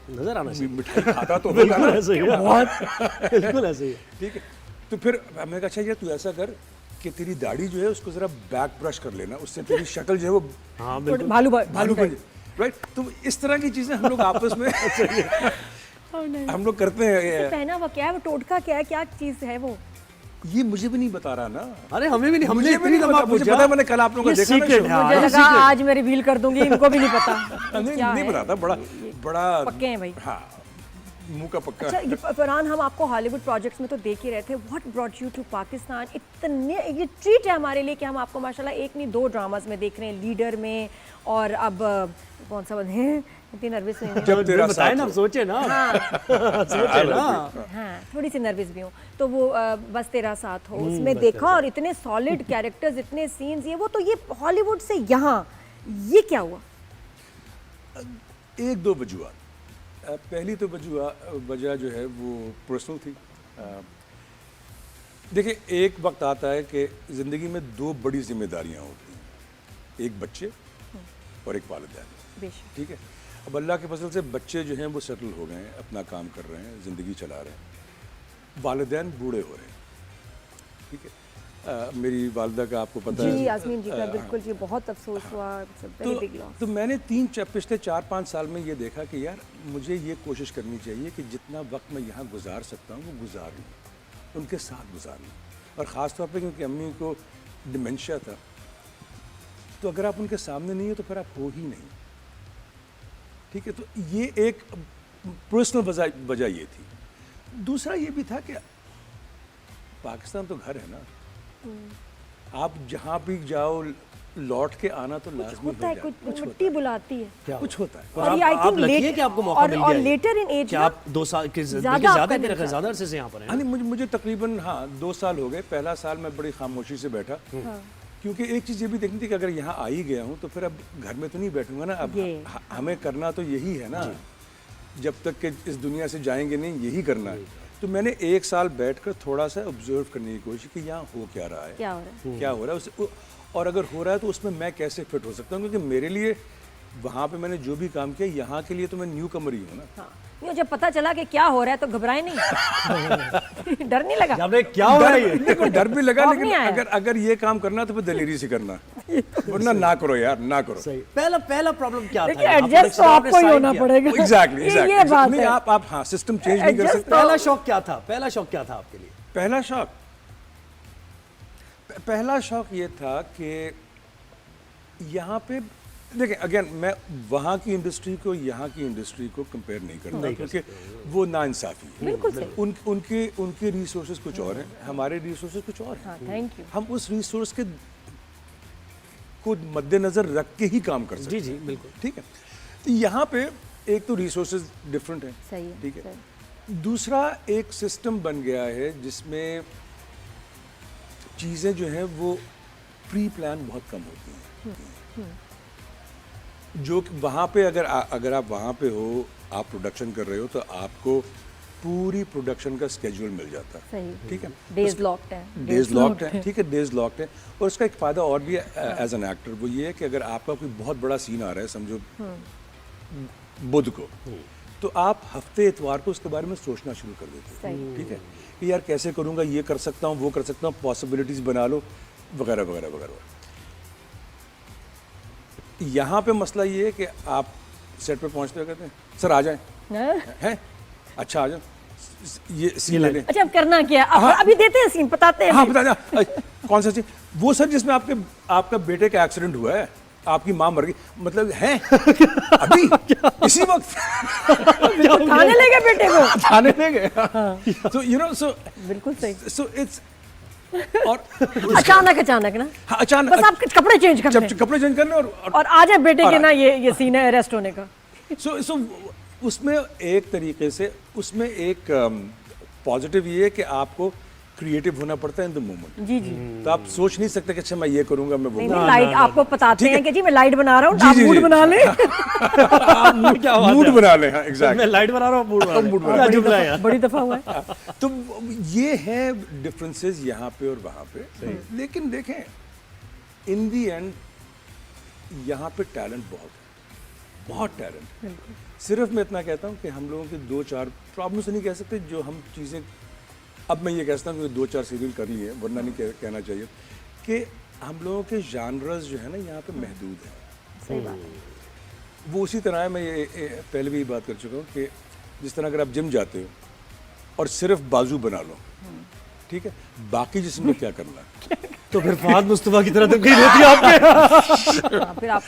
नजर आना चाहिए। मिठाई खाता तो होगा ना। ऐसे ही है, बहुत बिल्कुल ऐसे ही है। ठीक है, तो फिर मैंने कहा अच्छा यार तू ऐसा कर कि तेरी दाढ़ी जो है उसको जरा बैक ब्रश कर लेना, उससे तेरी शक्ल जो है वो हाँ बिल्कुल। भालू भालू बन जाए, राइट। तो इस तरह की चीजें हम लोग आपस में हम लोग करते हैं। पहना हुआ क्या है वो, टोटका क्या है, क्या चीज है वो? ये मुझे भी नहीं बता रहा ना, अरे हमें भी नहीं, हमने मुझे भी नहीं पता, मुझे पता है, मैंने कल आप लोगों को देखा ना सीक्रेट show। है। मुझे हाँ, लगा आज मैं रिवील कर दूंगी, इनको भी नहीं पता। नहीं पता था, बड़ा बड़ा पक्के हैं भाई। हाँ, मुंह का पक्का। अच्छा, ये फरहान, हम आपको हॉलीवुड प्रोजेक्ट्स में तो देख ही रहे थे। What brought you to Pakistan? इतने, ये ट्रीट है हमारे लिए कि हम आपको माशाल्लाह एक नहीं दो ड्रामास में देख रहे हैं, लीडर में, और अब कौन सा बंद है, इतनी नर्वस हुई जब तेरा बताए साथ ना, हो। सोचे ना, सोचे ना। हाँ, थोड़ी सी नर्वस भी हूँ। तो वो बस तेरा साथ हो, उसमें देखा, और इतने सॉलिड कैरेक्टर्स, इतने सीन्स, ये वो, तो ये हॉलीवुड से यहाँ ये क्या हुआ? एक दो वजूहत। पहली तो वजह जो है वो पर्सनल थी। देखिए, एक वक्त आता है कि ज़िंदगी में दो बड़ी जिम्मेदारियां होती हैं, एक बच्चे और एक वालिदैन। बेशक। ठीक है, अब अल्लाह के फजल से बच्चे जो हैं वो सेटल हो गए हैं, अपना काम कर रहे हैं, ज़िंदगी चला रहे हैं, वालिदैन बूढ़े हो रहे हैं। ठीक है, मेरी वालदा का आपको पता है। जी आज़मीन जी का बिल्कुल, ये बहुत अफसोस हुआ, वेरी बिग लॉस। तो मैंने पिछले 4-5 साल में ये देखा कि यार मुझे ये कोशिश करनी चाहिए कि जितना वक्त मैं यहाँ गुजार सकता हूँ वो गुजार लूँ, उनके साथ गुजार लूँ। और ख़ास तौर पे क्योंकि अम्मी को डिमेंशिया था, तो अगर आप उनके सामने नहीं हो तो फिर आप हो ही नहीं। ठीक है, तो ये एक पर्सनल वजह ये थी। दूसरा ये भी था कि पाकिस्तान तो घर है ना, आप जहाँ भी जाओ लौट के आना तो लाजमी होता है, हो कुछ जाता है। मिट्टी बुलाती है। क्या कुछ होता है। और और ये I आप think लकी है late- कि आपको मौका मिल गया और है। लेटर इन एज कि आप 2 साल की ज़्यादा ज़्यादा आपका मेरे ख्याल नहीं ज़्यादा अरसे से यहाँ पर हैं। हाँ नहीं, मुझे तकरीबन 2 साल हो गए। पहला साल मैं बड़ी खामोशी से बैठा, क्योंकि एक चीज़ ये भी देखनी थी कि अगर यहाँ आ ही गया हूँ तो फिर अब घर में तो नहीं बैठूंगा ना। अब हमें करना तो यही है ना, जब तक कि इस दुनिया से जाएंगे नहीं, यही करना है। तो मैंने 1 साल बैठकर थोड़ा सा ऑब्जर्व करने की कोशिश की, यहाँ हो क्या रहा है, क्या हो रहा है, और अगर हो रहा है तो उसमें मैं कैसे फिट हो सकता हूँ। क्योंकि मेरे लिए वहाँ पे मैंने जो भी काम किया, यहाँ के लिए तो मैं न्यू कमर ही हूँ ना। हाँ। नहीं, जब पता चला कि क्या हो रहा है तो घबराए नहीं। डर नहीं लगा? आपने क्या हो रहा है ये? देखो, डर भी लगा, खौफ लेकिन नहीं आया? अगर ये काम करना तो फिर दलेरी से करना, वरना ना करो यार, ना करो। सही। पहला प्रॉब्लम क्या था? देखिए, यहाँ पर एडजस्ट तो आपने आपको ही sign होना किया। पड़ेगा। एग्जैक्टली ये बात नहीं, है। आप हाँ सिस्टम चेंज नहीं कर Adjust सकते। पहला शौक क्या था? पहला शौक क्या था आपके लिए? पहला शौक ये था कि यहाँ पे देखिए, अगेन मैं वहाँ की इंडस्ट्री को यहाँ की इंडस्ट्री को कंपेयर नहीं करता, क्योंकि वो नाइंसाफ़ी है। बिल्कुल सही। उनके रिसोर्सेज कुछ और हैं, हमारे रिसोर्सेज कुछ और हैं। हाँ, थैंक यू। हम उस रिसोर्स के को मद्देनज़र रख के ही काम कर सकते हैं। जी बिल्कुल। ठीक है, तो यहाँ पे एक तो रिसोर्सेज डिफरेंट हैं, सही है, ठीक है। सही। दूसरा एक सिस्टम बन गया है जिसमें चीज़ें जो हैं वो प्री प्लान बहुत कम होती हैं। जो कि वहाँ पे अगर आप वहाँ पे हो, आप प्रोडक्शन कर रहे हो, तो आपको पूरी प्रोडक्शन का स्केड्यूल मिल जाता है। सही। ठीक है, डेज लॉक्ड है। डेज लॉक्ड है, ठीक है, डेज लॉक्ड है। और उसका एक फ़ायदा और भी है एज एन एक्टर, वो ये है कि अगर आपका कोई बहुत बड़ा सीन आ रहा है, समझो बुध को, तो आप हफ्ते इतवार को उसके बारे में सोचना शुरू कर देते हो। ठीक है, कि यार कैसे करूँगा, ये कर सकता हूँ, वो कर सकता हूँ, पॉसिबिलिटीज़ बना लो, वगैरह वगैरह वगैरह। यहाँ पे मसला ये है कि आप सेट पे पहुँचते हो, कहते हैं सर आ जाएं, हैं, अच्छा आ जाओ, ये सीन ले लें। अच्छा, अब करना क्या है? अब अभी देते हैं सीन, बताते हैं। हाँ बता, कौन सा सीन? वो सर जिसमें आपका बेटे का एक्सीडेंट हुआ है, आपकी माँ मर गई, मतलब है अभी इसी वक्त थाने ले गए बेटे को। थाने ले गए। So you know, so बिल्कुल सही। so it's और अचानक ना, हाँ, अचानक बस आप कपड़े चेंज कर लें कपड़े चेंज करने और आ जाए बेटे के ना, ये सीन है अरेस्ट होने का। सो उसमें एक तरीके से उसमें एक पॉजिटिव ये है कि आपको क्रिएटिव होना पड़ता है इन द मोमेंट। जी जी। तो आप सोच नहीं सकते कि अच्छा मैं ये करूंगा, मैं वो नहीं, करूंगा। लाइट आपको बताते हैं कि जी मैं लाइट बना रहा हूँ, आप जी, मूड जी। बना लें। क्या बात मूड है? बना ले, हाँ एग्जैक्टली। मैं लाइट बना रहा हूँ, मूड बना मूड रहा बना हूँ। जुमला है यार। बड़ी दफा हुआ है। तो ये है डिफरेंसेस यहाँ पे और वहाँ पे। लेकिन देखें, इन दी एंड यहाँ पे टैलेंट बहुत है। बहुत टैलेंट। सिर्फ मैं इतना कहता हूँ कि हम लोगों के 2-4 प्रॉब्लम से नहीं कह सकते जो हम चीज़ें, अब मैं ये कहता हूँ कि 2-4 सीरियल कर लिए, वरना नहीं कहना चाहिए कि हम लोगों के जानरस जो है ना यहाँ पे महदूद है। सही बात है। वो उसी तरह है, मैं ये पहले भी बात कर चुका हूँ कि जिस तरह अगर आप जिम जाते हो और सिर्फ बाजू बना लो, ठीक है, बाकी जिस्म में क्या करना है। तो फिर फहद मुस्तफा की तरह तकलीफ होती है आपके। हाँ, फिर आप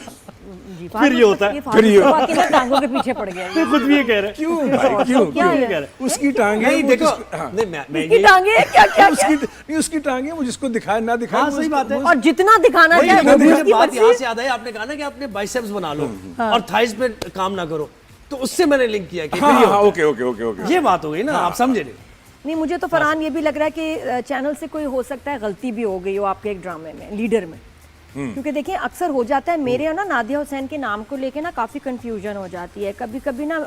जी, फिर ये होता है, फिर ये बाकी ना टांगों के पीछे पड़ गया ये। खुद भी ये कह रहे हैं। क्यों भाई, क्यों क्या क्यों है? उसकी टांगे नहीं वो देखो, हाँ। नहीं मैं इसकी ये टांगे क्या क्या उसकी नहीं, उसकी टांगे वो जिसको दिखाए ना दिखाए, हाँ, वो सही उसको- बात है। वो- और जितना दिखाना वही चाहे मैं वो भी मुझे उसकी बात यहाँ मर्जी। से याद है, आपने कहा ना कि अपने बाइसेप्स बना लो और थाइस पे काम ना करो, तो उससे मैंने लिंक किया कि हाँ फिर ये हाँ, होता ओके ओके ओके ओके है। ये बात हो गई ना, आप समझे नहीं। नहीं, मुझे तो फरहान ये भी लग रहा है कि चैनल से कोई हो सकता है गलती भी हो गई हो आपके एक ड्रामे में, लीडर में। क्योंकि देखिए अक्सर हो जाता है, मेरे और ना नादिया हुसैन के नाम को लेके ना काफ़ी कंफ्यूजन हो जाती है। कभी कभी ना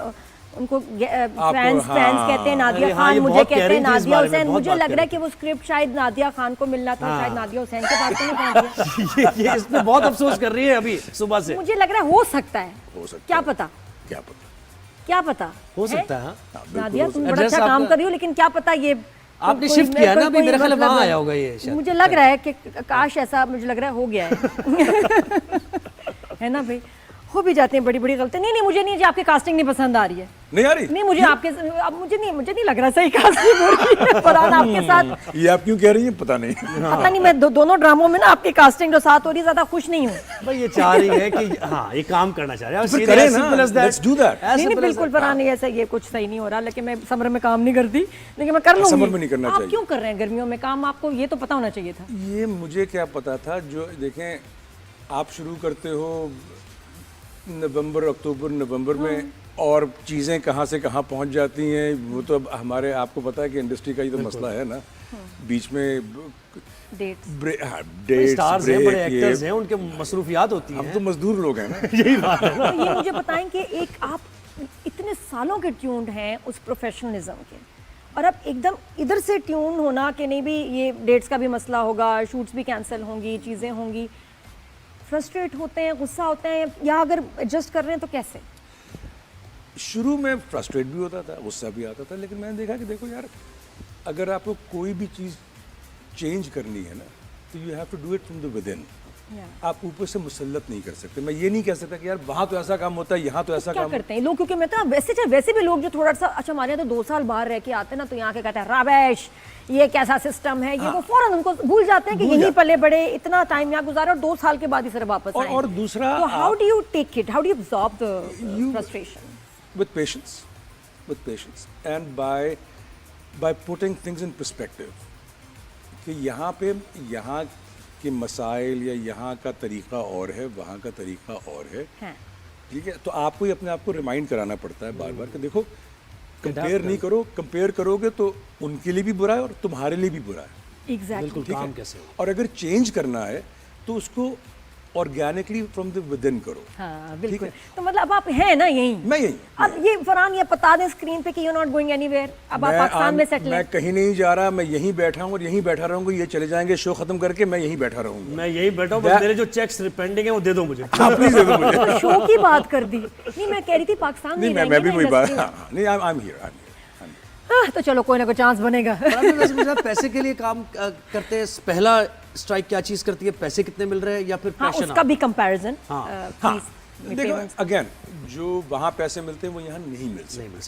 उनको फैंस कहते हैं नादिया अरे हाँ, खान, ये मुझे बहुत कह कहते रही हैं थी इस नादिया बारे में, हुसैन। बहुत मुझे बात लग कह रहा है रही कि वो स्क्रिप्ट शायद नादिया खान को मिलना था, शायद नादिया हुसैन के पास तो नहीं पहुंच गया। ये इस पे बहुत अफसोस कर रही है अभी सुबह से। मुझे लग रहा है हो सकता है, हो सकता क्या है। पता, क्या पता, क्या पता हो है? सकता है हाँ। नादिया तुम बड़ा एड्रेस अच्छा काम आपका- कर रही हो, लेकिन क्या पता ये आपने कोई- शिफ्ट किया ना अभी, कोई मेरे ख्याल है मतलब- वहाँ आया होगा ये शायद। मुझे लग रहा है कि काश ऐसा, मुझे लग रहा है हो गया है। है ना भाई, हो भी जाते हैं बड़ी बड़ी गलती। नहीं नहीं, मुझे नहीं जी आपकी कास्टिंग नहीं पसंद आ रही है। नहीं आ रही? नहीं मुझे आपके, अब मुझे नहीं लग रहा सही कास्टिंग हो रही है फरहान आपके साथ। ये आप क्यों कह रही हैं पता नहीं। पता नहीं, मैं दोनों ड्रामों में ना आपकी कास्टिंग जो साथ हो रही है ज्यादा खुश नहीं हूँ। भाई ये चाह रही है कि हाँ ये काम करना चाह रहे हैं। फिर करें ना, let's do that। नहीं नहीं बिल्कुल फरहान, नहीं ऐसा ये कुछ सही नहीं हो रहा, लेकिन मैं समर में काम नहीं करती, लेकिन मैं कर लूंगी। समर में नहीं करना आप चाहिए। क्यों कर रहे हैं गर्मियों में काम? आपको ये तो पता होना चाहिए था। ये मुझे क्या पता था, जो देखें आप शुरू करते हो नवंबर अक्टूबर नवंबर में, और चीज़ें कहाँ से कहाँ पहुँच जाती हैं, वो तो अब हमारे, आपको पता है कि इंडस्ट्री का ये तो मसला है ना, बीच में डेट्स डेट्स स्टार्स हैं, बड़े एक्टर्स हैं, उनके मसरूफियात होती हम हैं। तो मजदूर लोग हैं ना। यही बात है ना। तो ये मुझे बताएं कि एक आप इतने सालों के ट्यून्ड हैं उस प्रोफेशनलिज्म के, और अब एकदम इधर से ट्यून होना कि नहीं भी ये डेट्स का भी मसला होगा, शूट्स भी कैंसिल होंगी, चीज़ें होंगी, फ्रस्ट्रेट होते हैं, गुस्सा होते हैं, या अगर एडजस्ट कर रहे हैं तो कैसे? शुरू में फ्रस्ट्रेट भी होता था, गुस्सा भी आता था, लेकिन मैंने देखा कि देखो यार, अगर आपको कोई भी चीज़ चेंज करनी है ना, तो you have to do it from the within. आप ऊपर से मुसल्लत नहीं कर सकते। मैं ये नहीं कह सकता कि यार वहाँ तो ऐसा काम होता है, यहाँ तो ऐसा क्या काम करते हैं लोग? क्योंकि मैं तो वैसे भी लोग जो थोड़ा सा, अच्छा हमारे यहाँ तो 2 साल बाहर रह के आते हैं ना, तो यहाँ के कहते हैं रबेश, ये कैसा सिस्टम है, ये वो फौरन उनको भूल जाते हैं कि यहीं पले बड़े, इतना टाइम यहाँ गुजारा और 2 साल के बाद ही सर वापस आए। और दूसरा, तो how do you take it, how do you absorb the frustration? with patience and by putting things in perspective, कि यहाँ के मसाइल या यहाँ का तरीका और है, वहाँ का तरीका और है, ठीक है। तो आपको ही अपने आप को रिमाइंड कराना पड़ता है बार बार कि देखो, कंपेयर नहीं करो, कंपेयर करोगे तो उनके लिए भी बुरा है और तुम्हारे लिए भी बुरा है। एग्जैक्टली। बिल्कुल काम कैसे हो। और अगर चेंज करना है तो उसको organically from the with in करो। हाँ बिल्कुल। तो मतलब अब आप हैं ना यहीं? मैं यहीं। अब ये फरहान ये बता दें स्क्रीन पे कि यू नॉट गोइंग एनीवेयर, अब आप पाकिस्तान में सेटल मैं हैं? कहीं नहीं जा रहा, मैं यहीं बैठा हूँ और यहीं बैठा रहूंगा। ये चले जाएंगे शो खत्म करके, मैं यहीं बैठा रहूंगा। मैं यही बैठा हूँ, बस मेरे जो चेक्स पेंडिंग है वो दे दो मुझे। आप प्लीज दे दो मुझे। तो शो की बात कर दी। नहीं मैं कह रही थी पाकिस्तान में नहीं, मैं रहेंगे भी ना वही बात, industry में। हाँ, नहीं, आई एम हियर। हाँ, तो चलो कोई ना कोई चांस बनेगा। वैसे मुझे पैसे के लिए काम करते हैं, पहला स्ट्राइक क्या चीज करती है, पैसे कितने मिल रहे हैं या फिर हाँ, पैशन? उसका भी कंपैरिजन। हाँ, देखो अगेन, जो वहाँ पैसे मिलते हैं वो यहाँ नहीं मिल सकते।